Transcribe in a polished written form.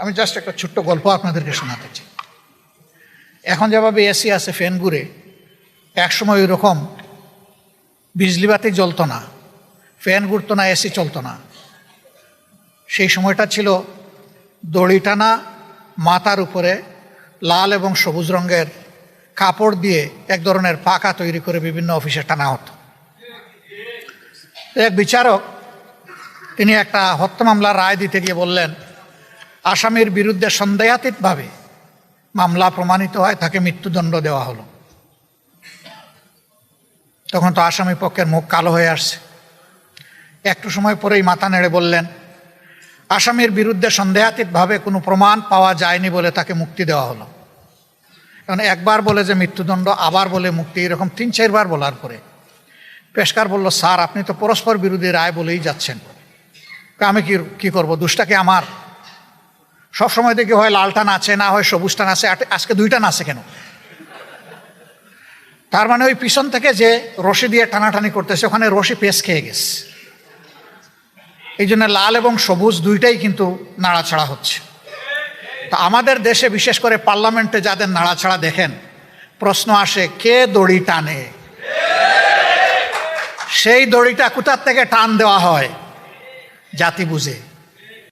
আমি জাস্ট একটা ছোট্ট গল্প আপনাদেরকে শোনাতে চাই। এখন যেভাবে এসি আছে, ফ্যান ঘুরে, একসময় ওই রকম বিজলি বাতি জ্বলতো না, ফ্যান ঘুরতো না, এসি চলতো না। সেই সময়টা ছিল দড়ি টানা, মাথার উপরে লাল এবং সবুজ রঙের কাপড় দিয়ে এক ধরনের পাখা তৈরি করে বিভিন্ন অফিসে টানা হতো। এক বিচারক তিনি একটা হত্যা মামলার রায় দিতে গিয়ে বললেন, আসামির বিরুদ্ধে সন্দেহাতীতভাবে মামলা প্রমাণিত হয়, তাকে মৃত্যুদণ্ড দেওয়া হলো। তখন তো আসামি পক্ষের মুখ কালো হয়ে আসছে। একটু সময় পরেই মাথা নেড়ে বললেন, আসামির বিরুদ্ধে সন্দেহাতীতভাবে কোনো প্রমাণ পাওয়া যায়নি বলে তাকে মুক্তি দেওয়া হলো। কারণ একবার বলে যে মৃত্যুদণ্ড, আবার বলে মুক্তি, এরকম 3-4 বার বলার পরে পেশকার বলল, স্যার আপনি তো পরস্পর বিরোধী রায় বলেই যাচ্ছেন, আমি কি করব, দোষটাকে আমার? সবসময় দেখি হয় লালটা নাচে, না হয় সবুজটা নাচে, আজকে দুইটা নাচে কেন? তার মানে ওই পিছন থেকে যে রশি দিয়ে টানাটানি করতেছে, ওখানে রশি পেঁচ খেয়ে গেছে। এই জন্য লাল এবং সবুজ দুইটাই কিন্তু নাড়াছাড়া হচ্ছে। তা আমাদের দেশে বিশেষ করে পার্লামেন্টে যাদের নাড়াছাড়া দেখেন, প্রশ্ন আসে কে দড়ি টানে? সেই দড়িটা কোথার থেকে টান দেওয়া হয়? জাতি বুঝে।